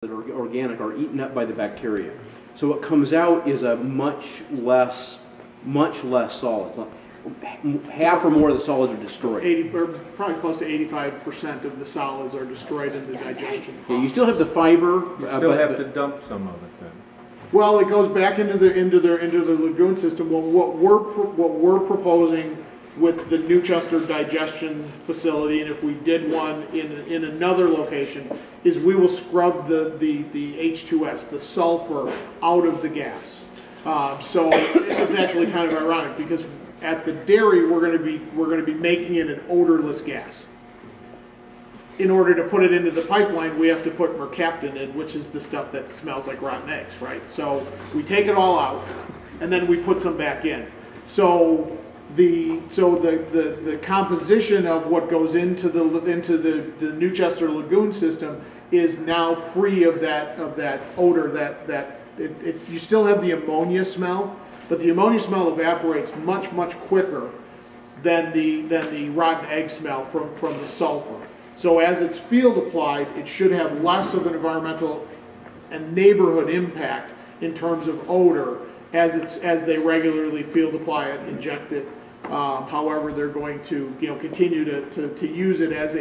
that are organic are eaten up by the bacteria. So what comes out is a much less solid. Half or more of the solids are destroyed. Probably close to 85% of the solids are destroyed in the digestion process. Yeah, you still have the fiber. You still have to dump some of it then. Well, it goes back into the lagoon system. Well, what we're proposing with the Newchester digestion facility, and if we did one in another location, is we will scrub the H2S, the sulfur, out of the gas. So it's actually kind of ironic because at the dairy we're going to be making it an odorless gas. In order to put it into the pipeline, we have to put mercaptan in, which is the stuff that smells like rotten eggs, right? So we take it all out, and then we put some back in. So the composition of what goes into the Newchester lagoon system is now free of that odor. You still have the ammonia smell, but the ammonia smell evaporates much quicker than the rotten egg smell from the sulfur. So as it's field applied, it should have less of an environmental and neighborhood impact in terms of odor as they regularly field apply it, inject it. However, they're going to continue to use it as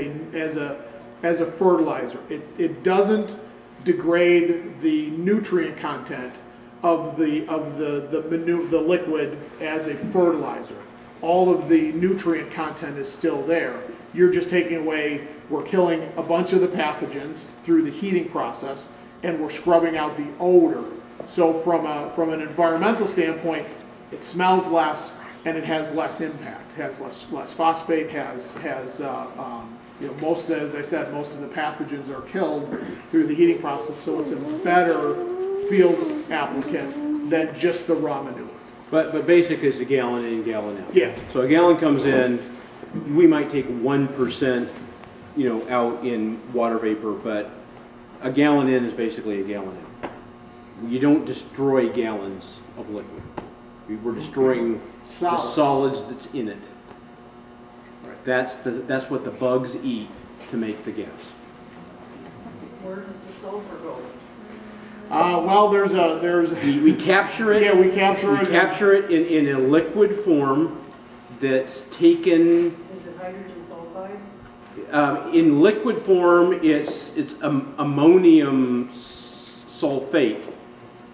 a fertilizer. It doesn't degrade the nutrient content of the liquid as a fertilizer. All of the nutrient content is still there. You're just taking away, we're killing a bunch of the pathogens through the heating process, and we're scrubbing out the odor. So from an environmental standpoint, it smells less and it has less impact. It has less phosphate. Has most, as I said, most of the pathogens are killed through the heating process. So it's a better field applicant than just the raw manure. But basically it's a gallon in, gallon out. Yeah. So a gallon comes in, we might take 1%, out in water vapor, but a gallon in is basically a gallon out. You don't destroy gallons of liquid. We're destroying the solids that's in it. Right. That's what the bugs eat to make the gas. Where does the sulfur go? Well, we capture it. Yeah, we capture it. We capture it in a liquid form that's taken. Is it hydrogen sulfide? In liquid form, it's ammonium sulfate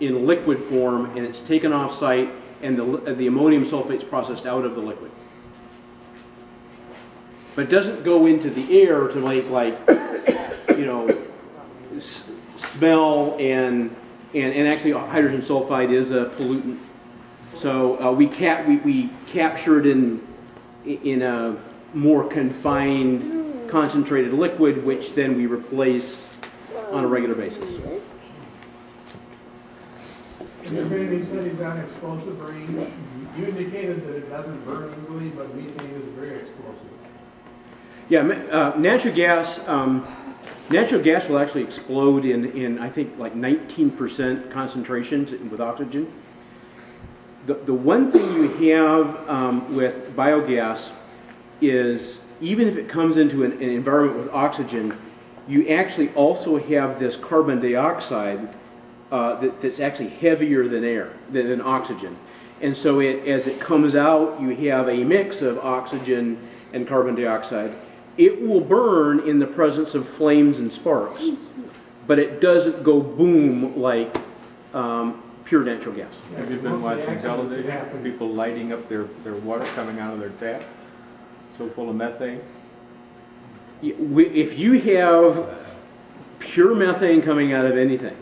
in liquid form, and it's taken off site, and the ammonium sulfate is processed out of the liquid. But it doesn't go into the air to make smell and actually hydrogen sulfide is a pollutant. So we capture it in a more confined, concentrated liquid, which then we replace on a regular basis. Have there been any studies on explosive range? You indicated that it doesn't burn easily, but methane is very explosive. Yeah, natural gas will actually explode in I think like 19% concentrations with oxygen. The one thing you have with biogas is even if it comes into an environment with oxygen, you actually also have this carbon dioxide that's actually heavier than oxygen. And so as it comes out, you have a mix of oxygen and carbon dioxide. It will burn in the presence of flames and sparks, but it doesn't go boom like pure natural gas. Have you been watching television? People lighting up their water coming out of their tap, so full of methane? If you have pure methane coming out of anything,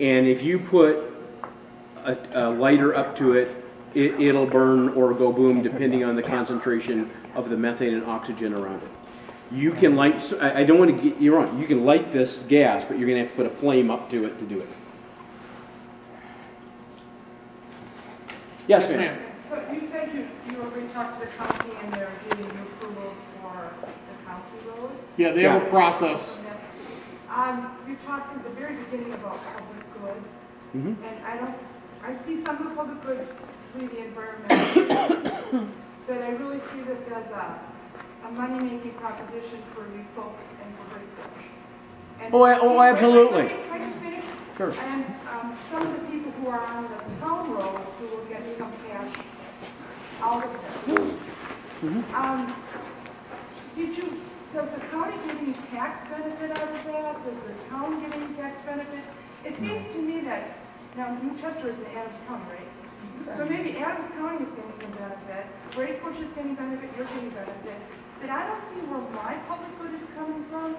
and if you put a lighter up to it, it'll burn or go boom depending on the concentration of the methane and oxygen around it. You can light, I don't want to get you wrong, you can light this gas, but you're going to have to put a flame up to it to do it. Yes, ma'am. So you said you already talked to the county and they're giving you approvals for the county road? Yeah, they have a process. You talked at the very beginning about public good, Mm-hmm. and I see some of the public good through the environment, but I really see this as a money-making proposition for you folks and for Brakebush. And absolutely. Can I just finish? Sure. And some of the people who are on the town roads who will get some cash out of there. Does the county get any tax benefit out of that? Does the town get any tax benefit? It seems to me that, now New Chester is in Adams County, right? So maybe Adams County is getting some benefit, Brakebush is getting benefit, you're getting benefit, but I don't see where my public good is coming from,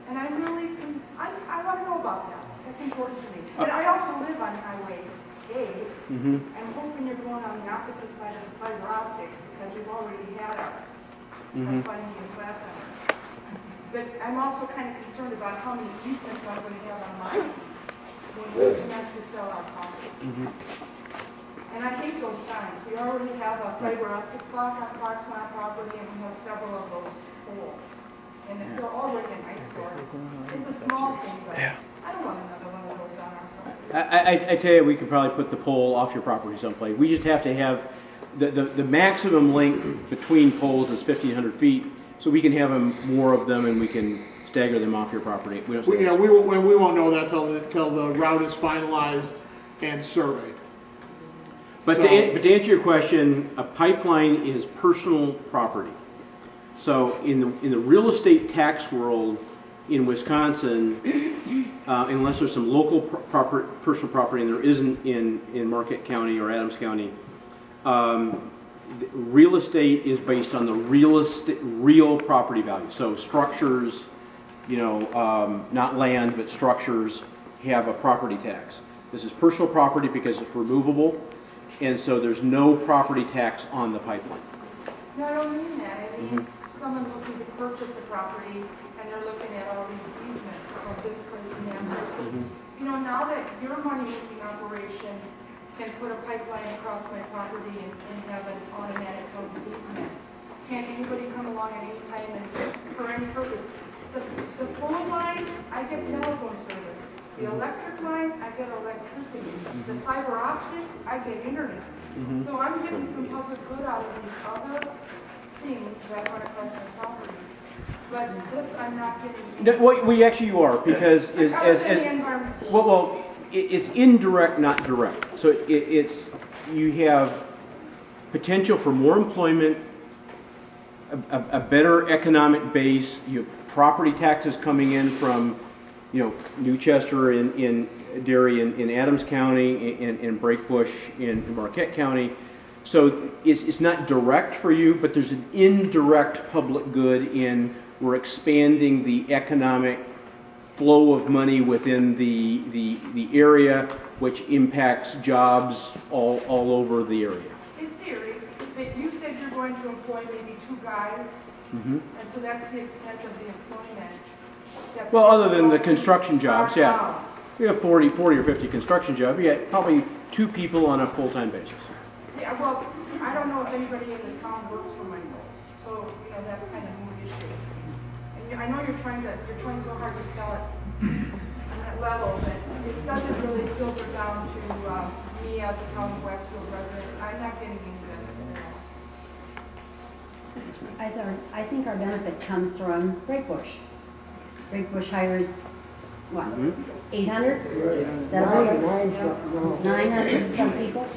and I really, I want to know about that. That's important to me. And I also live on Highway A. I'm hoping you're going on the opposite side of the fiber optic, because we've already had our funding in class center. But I'm also kind of concerned about how many easements I'm going to have on mine when we commence to sell our property. And I hate those signs. We already have a fiber optic clock on Parks on our property, and we have several of those poles. And if they're already an eyesore, it's a small thing, but I don't want another one of those on our property. I tell you, we could probably put the pole off your property someplace. We just have to have, the maximum length between poles is 1,500 feet, so we can have more of them and we can stagger them off your property. We won't know that till the route is finalized and surveyed. But to answer your question, a pipeline is personal property. So in the real estate tax world in Wisconsin, unless there's some local personal property, and there isn't in Marquette County or Adams County, real estate is based on the real property value. So structures, not land, but structures have a property tax. This is personal property because it's removable, and so there's no property tax on the pipeline. No, I don't mean that. I mean, someone looking to purchase the property, and they're looking at all these easements from this person and that person. Now that your money-making operation can put a pipeline across my property and have an automatic easement, can't anybody come along at any time and for any purpose? The phone line, I get telephone service. The electric line, I get electricity. The fiber optic, I get internet. So I'm getting some public good out of these other things that run across my property. But this, I'm not getting. No, well, actually you are, because it's indirect, not direct. So you have potential for more employment, a better economic base. You have property taxes coming in from, New Chester in Derry in Adams County, in Brakebush in Marquette County. So it's not direct for you, but there's an indirect public good in we're expanding the economic flow of money within the area, which impacts jobs all over the area. In theory, but you said you're going to employ maybe 2 guys, and so that's the extent of the employment. Well, other than the construction jobs, yeah. We have 40 or 50 construction jobs. You got probably 2 people on a full-time basis. Yeah, well, I don't know if anybody in the town works for my goals, so, that's kind of a mood issue. And I know you're trying so hard to sell it on that level, but it doesn't really filter down to me as a town of Westfield resident. I'm not getting any benefit at all. I think our benefit comes from Brakebush. Brakebush hires, what, 800? 900 some people.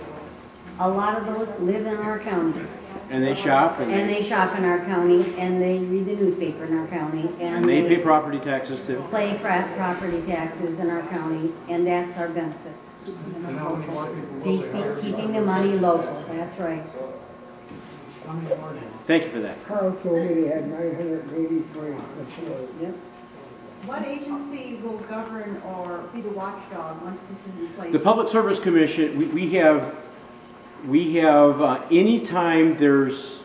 A lot of those live in our county. And they shop. And they shop in our county, and they read the newspaper in our county. And they pay property taxes too. Pay property taxes in our county, and that's our benefit. And how many more people will they hire? Keeping the money local, that's right. How many more now? Thank you for that. Carl told me they had 983. Yep. What agency will govern or be the watchdog once this is in place? The Public Service Commission, we have anytime there's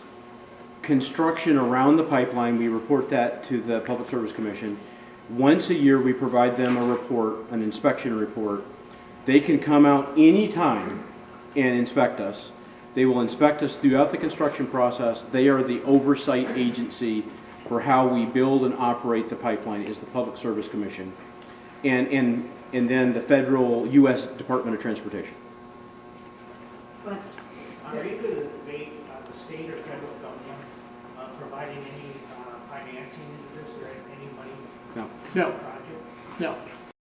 construction around the pipeline, we report that to the Public Service Commission. Once a year, we provide them a report, an inspection report. They can come out anytime and inspect us. They will inspect us throughout the construction process. They are the oversight agency for how we build and operate the pipeline, is the Public Service Commission. And then the federal U.S. Department of Transportation. But Are you going to debate the state or federal government providing any financing into this or any money No. project? No.